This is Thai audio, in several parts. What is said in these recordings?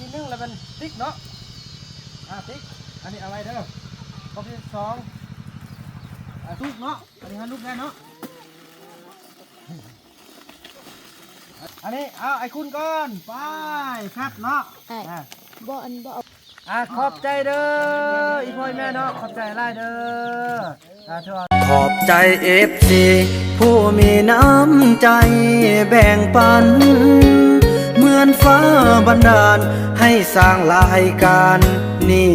ที่1แล้วเป็นติ๊กเนาะติ๊กอันนี้เอาไว้เด้อข้อที่2ทุกเนาะอันนี้ให้ลูกได้เนาะอันนี้เอาไอ้คุณก่อนไปคัดเนาะบ่อันบ่ขอบใจเด้ออีพ่อแม่เนาะขอบใจหลายเด้อขอบใจFCผู้มีน้ำใจแบ่งปันเหมือนฟ้าบันดาลให้สร้างรายการนี้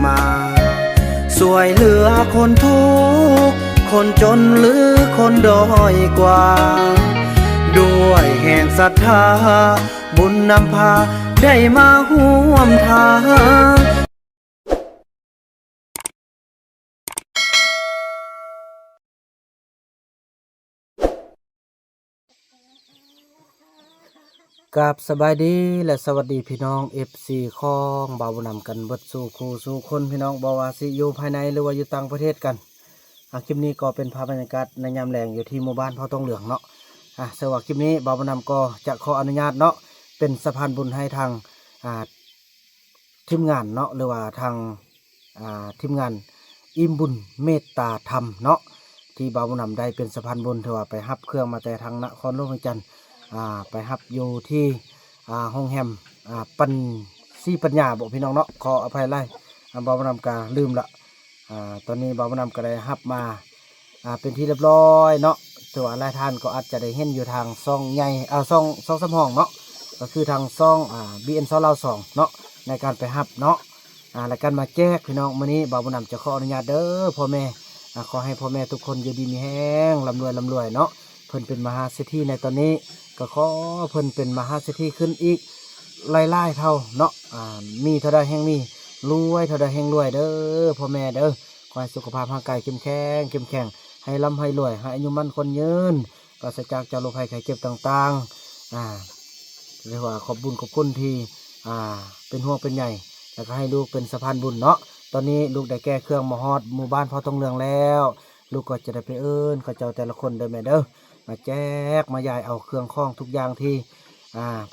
มาสวยเหลือคนทุกข์คนจนหรือคนด้อยกว่าด้วยแห่งศรัทธาบุญนำพาได้มาร่วมทางกับสบายดีและสวัสดีพี่น้อง FC ของบ่าวบุญนำกันเบิดสู่คู่สู่คนพี่น้องบ่ว่าสิอยู่ภายในหรือว่าอยู่ต่างประเทศกันคลิปนี้ก็เป็นภาพบรรยากาศในยามแลงอยู่ที่หมู่บ้านพ่อทองเหลืองเนาะสำหรับคลิปนี้บ่าวบุญนำก็จะขออนุญาตเนาะเป็นสะพานบุญให้ทางทีมงานเนาะหรือว่าทางทีมงานอิ่มบุญเมตตาธรรมเนาะที่บ่าวบุญนำได้เป็นสะพานบุญถือว่าไปฮับเครื่องมาแต่ทางนครหลวงเวียงจันทน์ไปฮับอยู่ที่ห้องแฮมปัญญาบอกพี่น้องเนาะขออภัยไล่บ่าวบุญนำกาลืมละตอนนี้บ่าวบุญนำก็ได้ฮับมาเป็นที่เรียบร้อยเนาะตัวหลายท่านก็อาจจะได้เห็นอยู่ทางซ่องใหญ่ซ่องสำห้องเนาะก็คือทางซ่องBN ซ่องเรา2เนาะในการไปฮับเนาะและการมาแจกพี่น้องมื้อนี้บ่าวบุญนำจะขออนุญาตเด้อพ่อแม่ขอให้พ่อแม่ทุกคนอยู่ดีมีแห้งร่ำรวยเนาะเพิ่นเป็นมหาเศรษฐีในตอนนี้ก็ขอเพิ่นเป็นมหาเศรษฐีขึ้นอีกไล่ๆเท่าเนาะมีเท่าใดแห่งมีรวยเท่าใดแห่งรวยเด้อพ่อแม่เด้อขอให้สุขภาพร่างกายเข้มแข็งให้ร่ำให้รวยให้อายุมั่นคนยืนปราศจากโรคภัยไข้เจ็บต่างๆเรียกว่าขอบบุญขอบคุณที่เป็นห่วงเป็นใหญ่แล้วก็ให้ลูกเป็นสะพานบุญเนาะตอนนี้ลูกได้แก้เครื่องมาฮอดหมู่บ้านพ่อทองเหลืองแล้วลูกก็จะได้ไปเขาเจ้าแต่ละคนเด้อแม่เด้อมาแจกมายายเอาเครื่องข้องทุกอย่างที่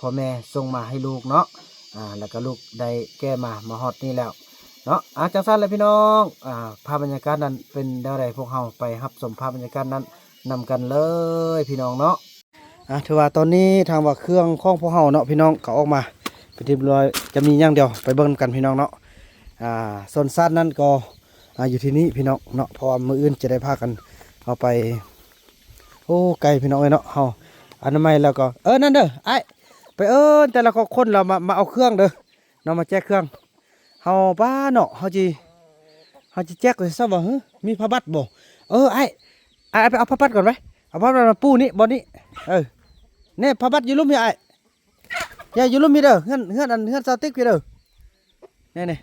พ่อแม่ส่งมาให้ลูกเนาะแล้วก็ลูกได้แก้มาฮอดนี่แล้วเนาะจังซั่นเลยพี่น้องภาพบรรยากาศนั้นเป็นแนวใดพวกเราไปรับชมภาพบรรยากาศนั้นนำกันเลยพี่น้องเนาะถือว่าตอนนี้ทางว่าเครื่องข้องพวกเราเนาะพี่น้องเขาออกมาเป็นที่เรียบร้อยจะมีอย่างเดียวไปเบิ่งกันพี่น้องเนาะส่วนซัดนั้นก็อยู่ที่นี่พี่น้องเนาะเพราะว่ามื้ออื่นจะได้พากันเอาไปโอ้ไก่พี่น้องเนาะเฮาอนามัยแล้วก็นั่นเด้อไอ้ไปแต่ละคนเรามาเอาเครื่องเด้อเนาะมาแจกเครื่องเฮาป้าเนาะเฮาจิแจกเลยซะบ่ฮึมีผ้าบัดบ่ไอ้ไปเอาผ้าบัดก่อนไว้เอาผ้าบัดมาปูนี่บ่นี่เนี่ยผ้าบัดอยู่ลุ่มพี่ไอ้อย่าอยู่ลุ่มพี่เด้อเฮือนซาวติ๊กพี่เด้อนี่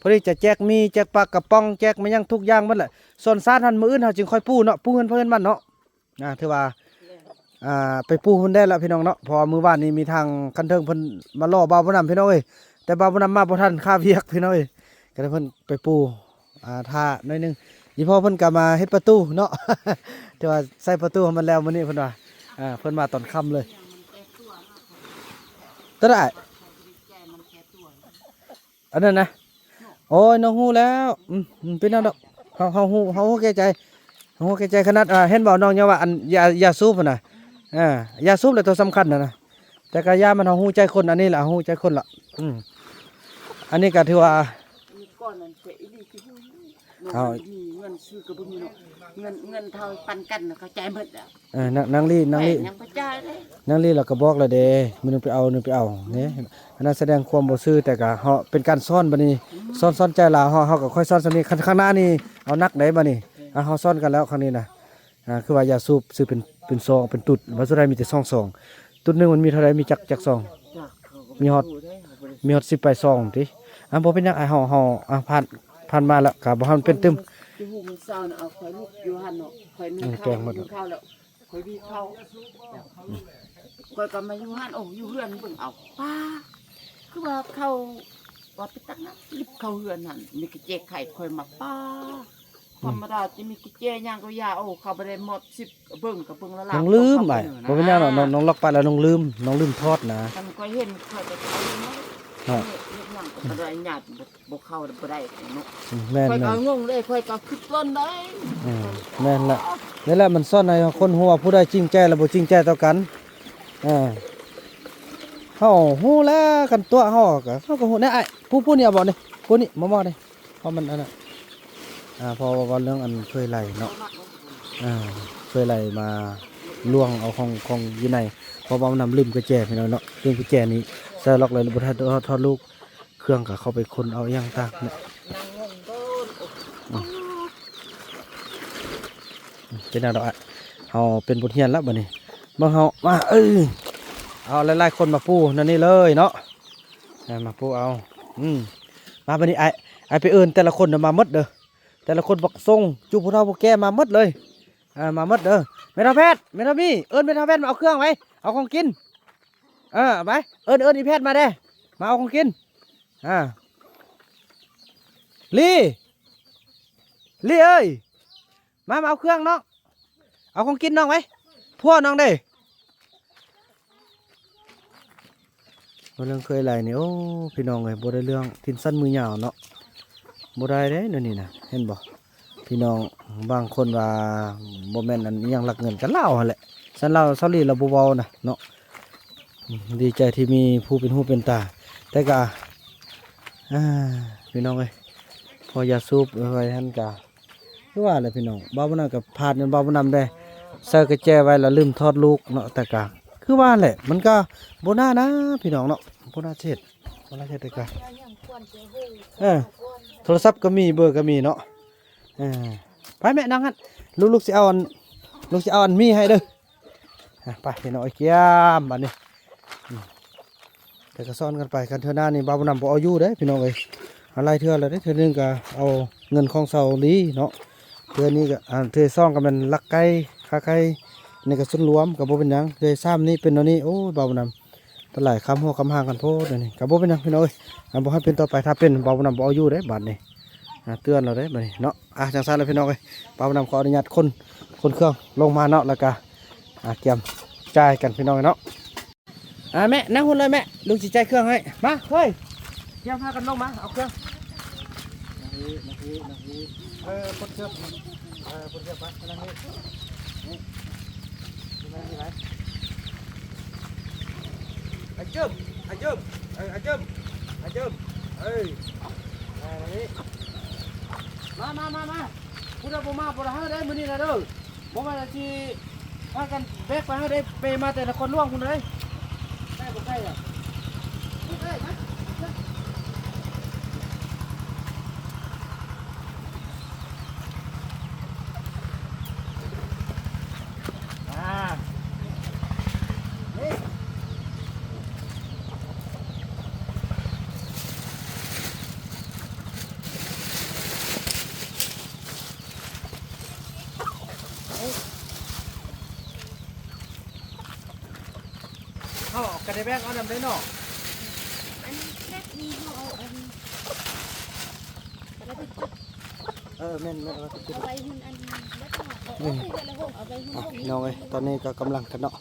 พอดีจะแจกมีแจกปลากระป๋องแจกมายังทุกอย่างหมดแหละส่วนซาดหันมื้ออื่นเฮาจึงค่อยปูเนาะปูเพิ่นมันเนาะถือว่าไปปูเพิ่นได้แล้วพี่น้องเนาะพอมื้อวานนี้มีทางคันเทิงเพิ่นมาล่อบ่าวบ่นำพี่น้องเอ้ยแต่บ่าวบ่นำมาบ่ทันค่าเวียกพี่น้องเอ้ยก็เลยเพิ่นไปปูท่าหน่อยนึงอีพ่อเพิ่นก็มาเฮ็ดประตูเนาะ แต่ว่าใส่ประตูให้มันแล้วมื้อนี้เพิ่นว่าเพิ่นมาตอนค่ำเลยตะได้อันนั้นนะโอ้ยน้องฮู้แล้วเป็นนั่นดอกเฮาฮู้แก่ใจขนาดเห็นบ่น้องเนี่ยว่าอันยาสูบน่ะยาสูบแหละตัวสำคัญนะแต่กะยามันเฮาฮู้ใจคนอันนี้ล่ะฮู้ใจคนละอันนี้ก็ถือว่าเอามีเงินซื้อก็บ่มีเนาะเงินเท่าปันกันน่ะเขาจ่ายหมดแล้วนางลี่ยังบ่จ่ายเลยนางลี่เราก็บอกแล้วเด้มื้อนึงไปเอานี่อันนั้นแสดงความบ่ซื่อแต่ก็เฮาเป็นการซ่อนบัดนี้ซ่อนใจลาเฮาก็ค่อยซ่อนซะนี้ข้างหน้านี่เอานักได้บัดนี้เฮาซ่อนกันแล้วครั้งนี้นะคือว่ายาสูบซื้อเป็นซองเป็นตุดว่าสุดท้ายมีแต่ซองตุดนึงมันมีเท่าใดมีจักซองมีฮอด10ไปซองติบ่เป็นหยังเฮาผ่านมาแล้วก็บ่ทันเป็นตึมที่ฮู้มันเศร้าน่ะเอาข่อยลูกอยู่หั่นเนาะข่อยนึ่งข้าวนึ่งข้าวแล้วข่อยวีข้าวข่อยก็มาอยู่หั่นอยู่เฮือนเบิ่งเอาป้าคือว่าเขาว่าไปตักน้ำลิบเข้าเฮือนหั่นมีกระเจกไข่ข่อยมาป้าธรรมดาจะมีกระเจย่างก็ยาเขาบ่ได้หมด10เบิ่งก็เบิ่งละลาน้องลืมไปบ่เป็นหยังเนาะน้องล็อกไปแล้วน้องลืมทอดนะมันก็เห็นข่อยก็เอา ฮะ ยังบ่ได้ญาติบ่เข้าบ่ได้เนาะ แม่น ค่อย แม่ ก็ น งงเลยค่อยก็คิดต้นได้ แม่นละนี่แหละมันซ่อนในคนหัวผู้ใดจริงใจและบ่จริงใจต่อกันเฮาฮู้แล้วกันตัวเฮาก็ฮู้แน่ไอ้ผู้นี่เอาบ่นี่ผู้นี่มาๆนี่เพราะมันอันน่ะเพอว่าเรื่องอันเคยไล่เนาะเคยไล่มาล่วงเอาของอยู่ในเพราะว่ามันนำลืมกุญแจพี่น้องเนาะลืมกุญแจนี้ใส่ล็อกเลยบ่ทันทอดลูกเครื่องก็เข้าไปคนเอาอย่างต่างเนาะ นางงงต้น เป็นอะไรอ่ะเอาเป็นบทเรียนแล้วบัดนี้มาเฮามาเอาหลายๆคนมาปูนั่นนี่เลยเนาะมาปูเอามาบัดนี้ไอ้ไปเอิ้นแต่ละคนน่ะมาหมดเด้อแต่ละคนบักทรงจูผู้เฒ่าผู้แก่มาหมดเลยมาหมดเด้อแม่ทัพแพทย์แม่ทัพมี่เอิ้นแม่ทัพแพทย์มาเอาเครื่องไว้เอาของกินไปเอิ้นอีแพทย์มาเด้มาเอาของกินลี่เอ้ยมาเอาเครื่องน้องเอาของกินน้องไว้พ่อน้องเด้เรื่องเคยไหลนี่โอ้พี่น้องเลยบ่ได้เรื่องทินสั้นมือยาวเนาะบ่ได้เด้นั่นนี่นะเห็นบ่พี่น้องบางคนว่าบ่แม่นอันยังรักเงินกันเล่าหั่นแหละฉันเล่าเซาลีเราบ่เว้านะเนาะดีใจที่มีผู้เป็นหูเป็นตาแต่ก็พี่น้องเอ้ยพอยาสูบไว้ท่านก็คือว่าอะไรพี่น้องบ่าวบ่นำกับพาดบ่าวบ่นำได้ใส่กระแจไว้แล้วลืมทอดลูกเนาะแต่ก็คือว่าแหละมันก็บ่น่านะพี่น้องเนาะบ่น่าเช็ดแต่ก็โทรศัพท์ก็มีเบอร์ก็มีเนาะไปแม่นั่งหั่นลูกสิเอาอันมีให้เด้อไปพี่น้องไอ้เกียมบัดนี้แต่ก็ซ้อนกันไปกันเทื่อหน้านี่บ่าวบ่นำบ่เอาอยู่เด้พี่น้องเอ้ยอะไรเทื่อแล้วเด้เทื่อนึงก็เอาเงินของเซาลีเนาะเทื่อนี้ก็เทื่อซ่องก็มันลักไก่ค่าไก่นี่ก็สุดรวมก็บ่เป็นหยังเทื่อซ้ำนี่เป็นอันนี้โอ้ยบ่าวบ่นำตะหลายคำหัวคำห่างกันโพดนี่ก็บ่เป็นหยังพี่น้องเอ้ยบ่ให้เป็นต่อไปถ้าเป็นบ่าวบ่นำบ่เอาอยู่เด้บัดนี้เตือนเราเด้บัดนี้เนาะจังซั่นเลยพี่น้องเอ้ยบ่าวบ่นำขออนุญาตคนเครื่องลงมาเนาะแล้วก็เตรียมจ่ายกันพี่น้องเนาะแม่นั่งหุ่นเลยแม่ลุงสิจ่ายเครื่องให้มาเฮ้ยเตรียมพากันลงมาเอาเครื่องนาทีปดเชือกปดเชือกไปนั่งนี่นั่งนี่ไหนไอ้เจิมเอ้ยนี่มาพูดเอาบ่มาบ่ได้ได้มื้อนี้นะเด้อบ่มาสิพากันแบกไปให้ได้ไปมาแต่ละคนล่วงพุ่นเลยได้บ่ได้อ่ะได้นะนี่กระเดแบกเอานำได้เนาะ อันแค่มีอยู่เอาอันแล้วก็จุด แม่นเอาไป เอาไว้หุ่นอันแล้วก็เอาไปเวลาห่มเอาไว้หุ่นพวกนี้ น้องเอ้ยตอนนี้ก็กำลังกันเนาะ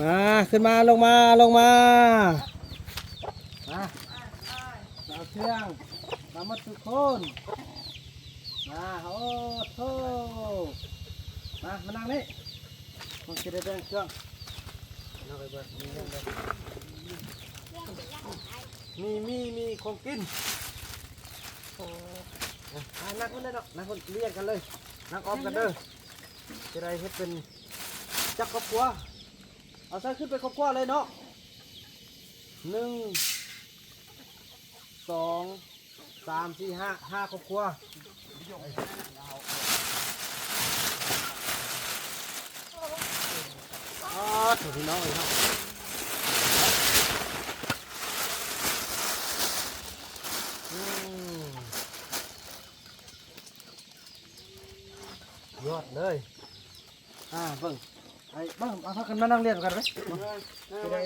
มาขึ้นมาลงมาเอาเครื่องมาหมดทุกคนมาโอ้โธ่มานั่งนี่ผมจะได้แบ่งเครื่องเอาไปเบิดมีของกินนั่งคนได้ดอกนั่งคนเรียกกันเลยนั่งออมกันเด้อจะได้เฮ็ดเป็นจักครอบครัวเอาใส่ขึ้นไปครอบครัวเลยเนาะ1 2 3 4 5ครอบครัวถูกพี่น้องเลยเนาะยอดเลยเบิ่งเอาพักกันมานั่งเรียนกันไหมจะได้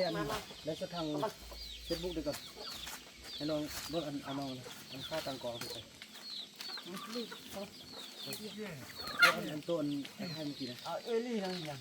ได้สักทางเฟซบุ๊กดีก่อนให้น้องเบิ่งเอาน้องอันค่าตังกองไปอันตัวอันให้เมื่อกี้นะเอลี่นั่งยัง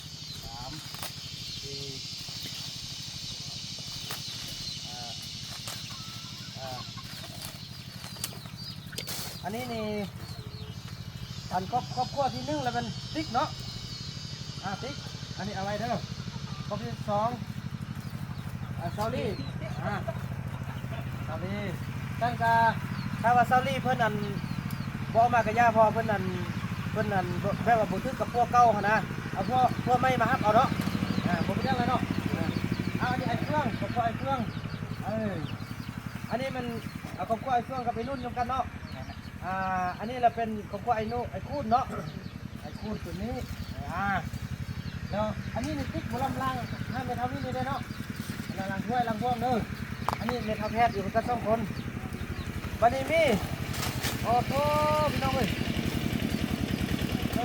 3 4อันนี้นี่อันครอบครัวที่1แล้วเป็นติ๊กเนาะติ๊กอันนี้อะไรเด้อครอบครัวที่2ซอรี่ซอรี่ตั้งแต่ถ้าว่าซอรี่เพิ่นอันบ่มากระยาพอเพิ่นอันแบบว่าบ่ถึกกับพวกเก่าหั่นนะเอาพวกไม่มาฮับเอาเนาะบ่เป็นจังไรเนาะ อันนี้ไอ้เครื่องกับไอ้เครื่องอันนี้มันเอากับไอ้เครื่องกับไอ้นุ่นรวมกันเนาะอันนี้เราเป็นกับไอ้นุ่นไอ้คูดเนาะไอ้คูดตัวนี้แล้วอันนี้นี่ติ๊กบลำล่างห้ามไปทำนี่เลยเนาะลังถ้วยลังพวงเด้ออันนี้เมทัลแพทย์อยู่กัน2 คนบัดนี้มีโอ้โหพี่น้องเอ้ยน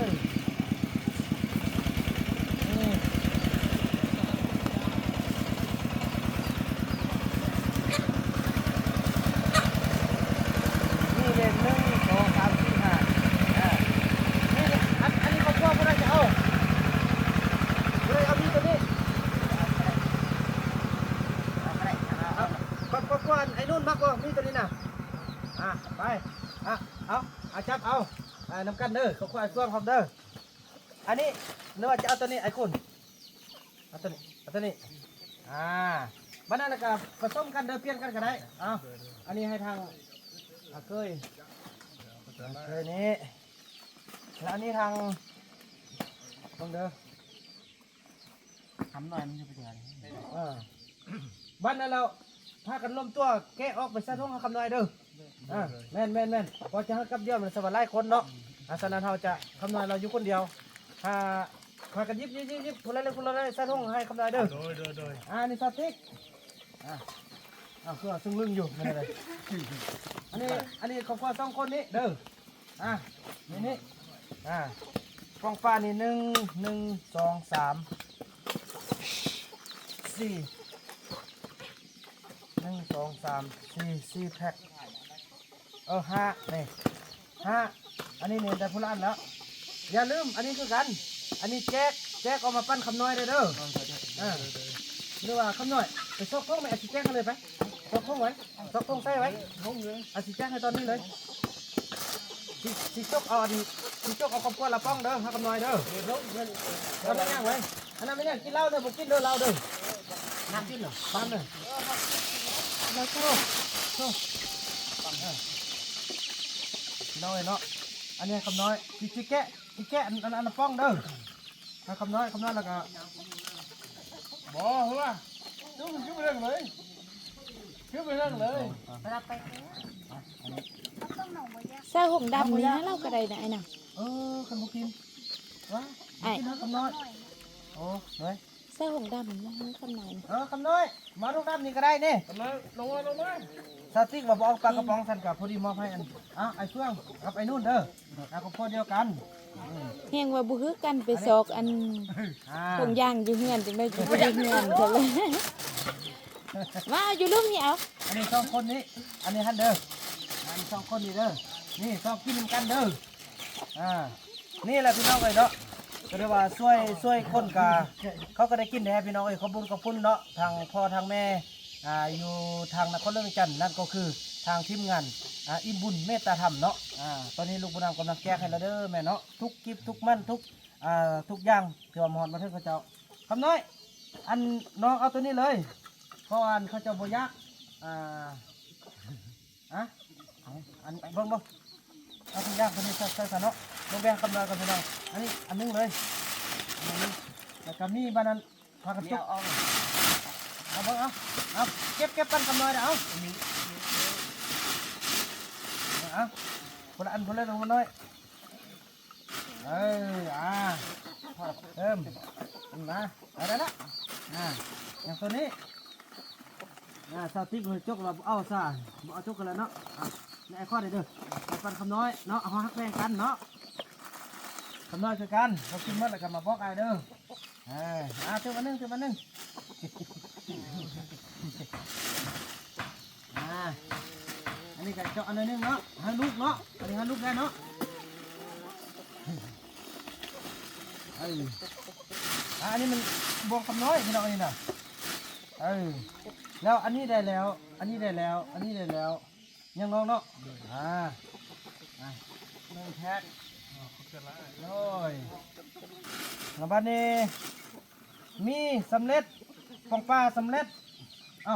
ี่เลน1 2 3 4 5นี่อันนี้เขาพวกบ่ได้จะเอาเลยเอานี่ตัวนี้ก่อนไอ้นู่นมากกว่านี่ตัวนี้นะไปเอาจับเอาน้ำกันเด้อเขาควายเครื่องพร้อมเด้ออันนี้นึกว่าจะเอาตัวนี้ไอ้คุณเอาตัวนี้บ้านนั้นก็ผสมกันเด้อเปลี่ยนกันก็ได้เอาอันนี้ให้ทางเคยนี้แล้วอันนี้ทางต้องเด้อทำหน่อยมันจะไปเดือดบ้านนั้นเราพากันล้มตัวแกะออกไปใส่ท้องคำหน่อยเด้อแม่นพอจะให้กับเดียวมันสบายไล่คนเนาะอาสนะเราจะคำหน่อยเราอยู่คนเดียวพากันยิบคนละเล็กคนละเล็กใส่ท้องให้คำหน่อยเด้อโดยนี่สติ๊กเครื่องซึ่งลึงอยู่ไม่เป็นไรอันนี้ของพ่อ2 คนนี้เด้อนี่ฟองฟ้านี่1 2 3 4 1 2 3 4แพ็ค5นี่5อันนี้เนี่ยได้พุล้านแล้วอย่าลืมอันนี้คือกันอันนี้แจ๊กเอามาปั้นคำน้อยเลยเด้อหรือว่าคำน้อยไปซอกท้องไหมอาชิแจ๊กกันเลยไปซอกท้องไว้ซอกท้องใส่ไว้อาชิแจ๊กให้ตอนนี้เลยสิจกเอาคำกวนละป้องเด้อคำน้อยเด้อเราไม่ย่างไว้อันนั้นไม่ย่างกินเหล้าเด้อผมกินเด้อเหล้าเด้อน้ำกินเหรอน้ำเด้อแล้วก็น้อยเนาะอันนี้คำน้อยจีแกะอันป้องเด้อคำน้อยแล้วก็บ่หัวดูมันขึ้นไปเรื่องเลยใส่หงดำนี่นะเราก็ได้นะไอ้น่ะ คันบุกินวะกินคำน้อยโอ้เลย ใส่หงดำนี่คำไหน คำน้อยมาลูกน้ำนี่ก็ได้นี่ ลงมา สติ๊กมาบอกปลากระป๋องสันกับพอดีมอบให้อันไอ้เฟื่องกับไอ้นู่นเด้อกับพ่อเดียวกัน เฮียงว่าบุคือกันไปซอกอันผงย่างอยู่เฮือนจังได้อยู่บ่ได้เฮือนซะเลยมาอยู่ลุ่มนี่เอา อันนี้2 คนนี้อันนี้ฮันเด้ออันนี้2 คนนี้เด้อนี่2 กินกันเด้อนี่แหละพี่น้องเอ้ยเนาะก็เรียกว่าช่วยคนกาเขาก็ได้กินแน่พี่น้องเอ้ยขอบคุณเนาะทางพ่อทางแม่อยู่ทางนครเรื่องจันทร์นั่นก็คือทางทีมงานอิ่มบุญเมตตาธรรมเนาะตอนนี้ลูกบุญนำกำลังแก้ให้เราเด้อแม่เนาะทุกกิฟทุกมั่นทุกอย่างที่ว่าหมอนมาเถิดเขาเจ้าคำน้อยอันน้องเอาตัวนี้เลยเพราะอันเขาเจ้าบ่ยักอันเบิ่งเอาทุกอย่างตัวนี้ใส่เนาะลงแบ่งคำน้อยกันพี่น้องอันนี้อันนึงเลยอันนึงแล้วก็มีบ้านนั้นพากันจุกเอาเบิ่งเอาเก็บปั้นคำน้อยเด้อเอาคนละอันคนละลงมาหน่อยเติมมาได้ละอย่างตัวนี้สติ๊กเลยจกเราเอาซะเอาจกกันแล้วเนาะนี่ไอ้ข้อเด้อปั้นคำน้อยเนาะเอาฮักแบ่งกันเนาะคำน้อยคือกันเรากินหมดแล้วก็มาบอกไอ้เด้อเติมอันนึงอันนี้ก็เจาะอันนึงเนาะให้ลูกเนาะอันนี้ให้ลูกได้เนาะอันนี้มันบวกคำน้อยพี่น้องนี่นะแล้วอันนี้ได้แล้วยังน้องเนาะ1 แพ็คโอ้ยแล้วบ้านนี้มีสำเร็จของปลาสำเร็จ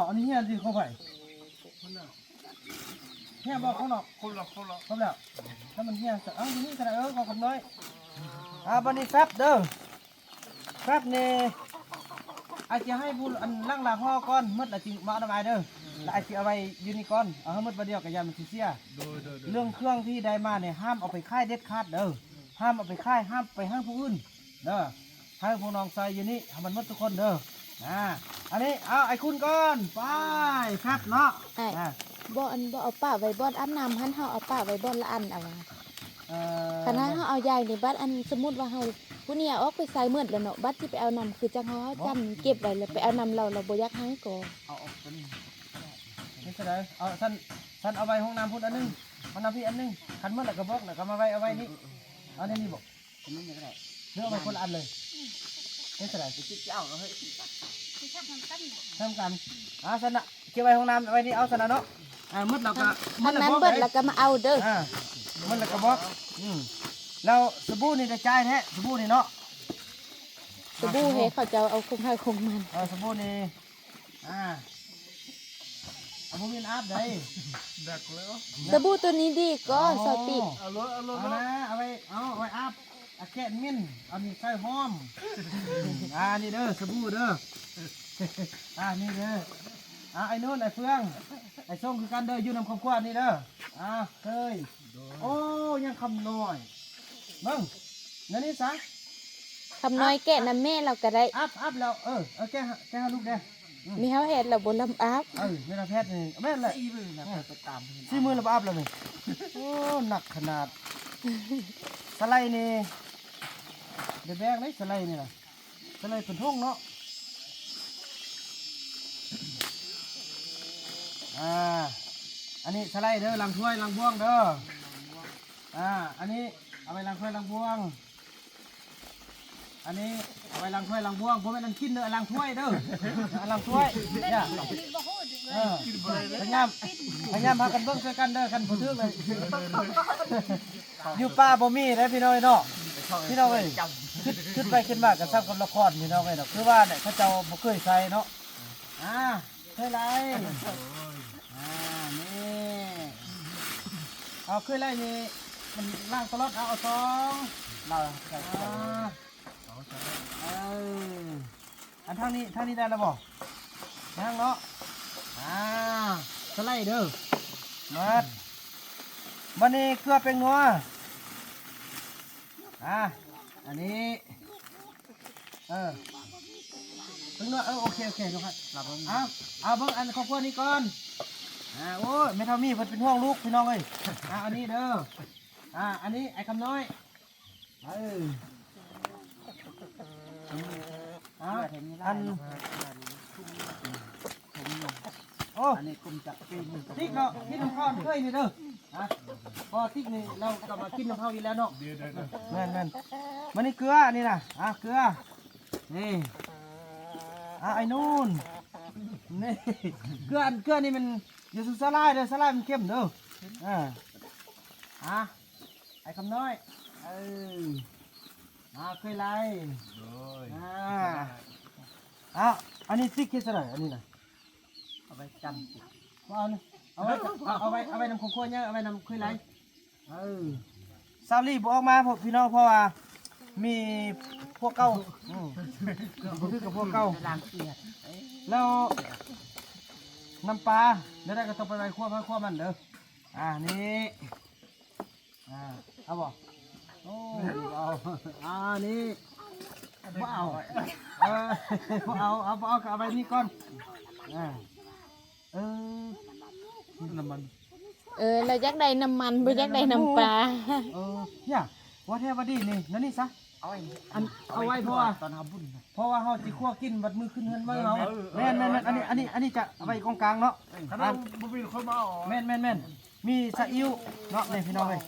อันนี้เฮียดีเข้าไปเฮียบอกเขาเนาะคนแล้วถ้ามันเฮียจะทีนี้ขนาดของคำน้อยบันนี้แฟบเด้อแฟบนี่ อาจจะให้ผู้อันล่างลาพ่อก่อนมืดละจริงมาเอาไว้เด้อแล้วอาจจะเอาไว้อยู่นี่ก่อนเอาให้มืดประเดียวกับยามันสิเสียเรื่องเครื่องที่ได้มาเนี่ยห้ามเอาไปค่ายเด็ดขาดเด้อห้ามเอาไปค่ายห้ามไปห้างผู้อื่นเด้อให้พวกน้องใส่อยู่นี่ให้มันมืดทุกคนเด้ออันนี้เอาไอ้คุณก่อนไปครับเนาะ ไอ้บ่อันบ่เอาป้าไว้บ่อนอาบน้ำหันเฮาเอาป้าไว้บ่อนละอันเอาว่าคันเฮาเอายายในบัดอันสมมุติว่าเฮาผู้เนี่ยออกไปใส่มืดแล้วเนาะบัดที่ไปเอานำคือจังเฮาจำเก็บไว้แล้วไปเอานำเราบ่อยากให้ก่อ เอาออกตัวนี้นี่จะได้เอาท่านเอาไว้ห้องน้ำพุ่นอันนึงห้องน้ำพี่อันนึงคันมืดแล้วก็บอกแล้วก็มาไว้เอาไว้นี่เอาในนี่บอก อันนี้ก็ได้ เลือกเอาไว้คนละอันเลยนี่จะได้ ไปคิดจะเอาเฮ้ย ทำกันสนะเก็บไว้ห้องน้ำไว้นี่เอาสนะเนาะมืดแล้วก็ อันนั้นเบิดแล้วก็มาเอาเด้อ มืดแล้วก็บอกแล้วสบู่นี่จะจ่ายแท้สบู่นี่เนาะ สบู่ให้เขาจะเอาคงให้คงมัน สบู่นี่เอาบุมินอาบได้ ดักแล้ว สบู่ตัวนี้ดีก็สอติด เอารถเอารถ เอานะเอาไว้อาบอาแกะมิ้นเอานี่ใส่หอมนี่เด้อสบู่เด้อนี่เด้อไอ้นู่นไอ้เฟืองไอ้ส้มคือกันเด้ออยู่นำครอบครัวนี่เด้อเคยโอ้ยังคำน้อยเบิ่งนั่นนี่ซะ คำน้อยแกะน้ำแม่เราก็ได้ อัพแล้วแกให้ลูกเด้อ มีเฮาเฮ็ดแล้วบ่ลำอับ ไม่ต้องแพทย์นี่แม่นเลย สี่มือนะไปตาม สี่มือแล้วอัพแล้วนี่โอ้หนักขนาดสไลด์นี่เดี๋ยวแบกเลยสไลด์นี่นะสไลด์เป็นทุ่งเนาะอันนี้สไลด์เด้อลังถ้วยลังบ่วงเด้ออันนี้เอาไปลังถ้วยลังบ่วงอันนี้เอาไปลังถ้วยลังบ่วงผมไม่ต้องกินเด้อลังถ้วยเด้อลังถ้วยเนี่ยพยายามพากันเบิ่งช่วยกันเด้อกันผู้ถือเลยอยู่ป่าบ่มีเด้อพี่น้อยเนาะพี่น้องเอ้ยขึ้นไปขึ้นมากันซ้ำกับละครพี่น้องเอ้ยเนาะคือว่าเนี่ยเขาเจ้าบ่เคยใส่เนาะเคยไรนี่เอาเคยไรนี่มันล่างตลอดเอาสองเราใส่อันทางนี้ได้แล้วบ่ทางเนาะสไลด์เด้อมานี่เกลือเป็นนัวอันนี้เป็นนัวโอเคครับเอาเบิ่งอันครอบครัวนี้ก่อนโอ้ยไม่เท่ามีเพิ่นเป็นห่วงลูกพี่น้องเอ้ยอันนี้เด้ออันนี้ไอ้คำน้อยอันโอ้ อันนี้คุมจับปีน ติ๊กเนาะกินน้ำข้าวเคยนี่เด้อพอติ๊กนี่เราก็มากินน้ำข้าวอีกแล้วเนาะแม่นมันนี่เกลือนี่นะเกลือนี่ไอ้นู่นนี่เกลือนี่มันอยู่สุดสลายเด้อสลายมันเข้มเด้อไอ้คำน้อยเคยไล่อันนี้ติ๊กกี่สลายอันนี้นะเอาไปจำ เอาไว้นำของคนเนี่ยเอาไว้นำคุยไรซาลี่บอกมาพวกพี่น้องเพราะว่ามีพวกเก่าคือกับพวกเก่า ล้างเกียร์ แล้วน้ำปลาเดี๋ยวได้ก็ต้องไปคั่วมันเด้อนี่เอาบ่โอ้เอานี่บ่เอาเอาไปนี่ก่อนน้ำมัน เราอยากได้น้ำมันบ่อยากได้น้ำปลา เนี่ยว่าแท้ว่าดีนี่นั่นนี่ซะ เอาไว้ เอาไว้เพราะว่า ตอนทำบุญ เพราะว่าเฮาสิคั่วกินบัดมือขึ้นเงินไว้เฮาแม่นอันนี้จะเอาไว้กองกลางเนาะ ถ้าเราบุบินคนมาอ๋อ แม่นมีซาอิ๊วเนาะนี่พี่น้องเอ้ย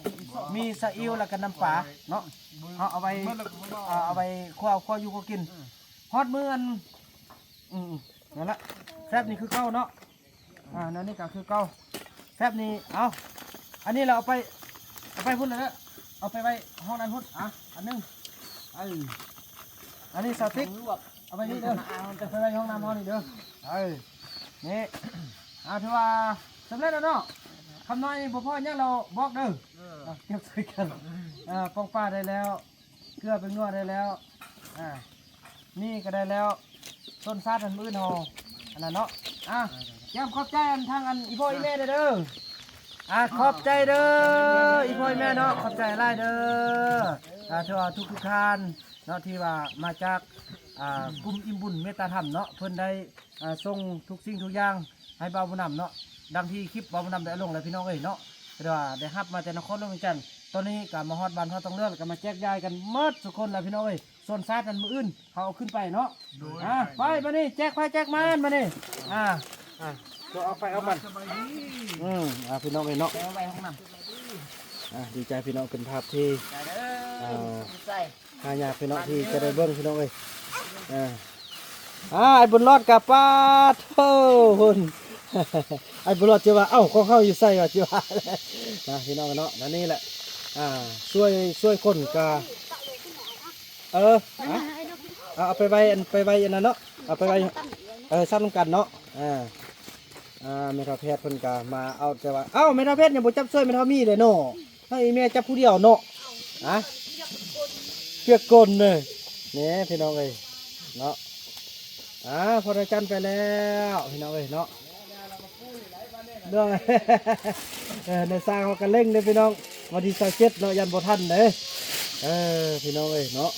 มีซาอิ๊วแล้วก็น้ำปลาเนาะเอาไว้คั่วอยู่คั่วกินฮอดมื้ออันนั่นละแซ่บนี่คือเก่าเนาะนั่นนี่ก็คือเก่าแซ่บนี่เอาอันนี้เราเอาไปพุ่นเลยเอาไปไว้ห้องนั้นพุ่นอันนึงอันนี้สติ๊กเอาไปนี่เด้อจะไปไว้ห้องน้ำห้องนี้เด้อนี่ถือว่าสำเร็จแล้วเนาะคำน้อยนี่พ่อยังเราบอกเด้อเก็บใส่กันปองป้าได้แล้วเกลือเป็นนัวได้แล้วนี่ก็ได้แล้ว ต้นซาดอันมื้อเฮาอันนั้นเนาะย้ำขอบใจอันทางอันอีพ่ออีแม่เด้อขอบใจเด้ออีพ่ออีแม่เนาะขอบใจหลายเด้อทั่วทุกท่านเนาะที่ว่ามาจากกลุ่มอิ่มบุญเมตตาธรรมเนาะเพิ่นได้ส่งทุกสิ่งทุกอย่างให้บ่าวบุญนำเนาะดังที่คลิปบ่าวบุญนำได้ลงแล้วพี่น้องเอ้ยเนาะแต่ว่าได้รับมาแต่นครหลวงจันทร์ตอนนี้ก็มาฮอดบ้านเฮาต้องเลือกก็มาแจกจ่ายกันหมดทุกคนแล้วพี่น้องเอ้ยส่วนซาดอันมื้ออื่นเขาเอาขึ้นไปเนาะไปมานี่แจกไฟแจกมันมานี่ก็เอาไปเอามันพี่น้องเอ้ยเนาะเอาไปห้องน้ำดีใจพี่น้องเป็นภาพที่หายากพี่น้องที่จะได้เบิ่งพี่น้องเอ้ยไอ้บุญรอดกับป้าโธ่หุ่น ไอ้บุญรอดจะว่าเอ้าของเขาอยู่ใส่ว่าจะว่าพี่น้องเนาะนั่นนี่แหละช่วยคนกาเอาไปไว้อันนั้นเนาะเอาไปไว้ซ้ำกันเนาะแม่ทัพแพทย์เพิ่นกามาเอาแต่ว่าเอ้าแม่ทัพแพทย์อย่าบ่จับช่วยแม่ทัพมีเลยเนาะให้แม่จับผู้เดียวเนาะเปียกกลเลยเนี่ยพี่น้องเอ้ยเนาะพอได้จันไปแล้วพี่น้องเอ้ยเนาะเรื่อง ในสร้างเขากันเล่งเลยพี่น้องวันที่27เนาะยันบ่ทันเด้พี่น้องเอ้ยเนาะ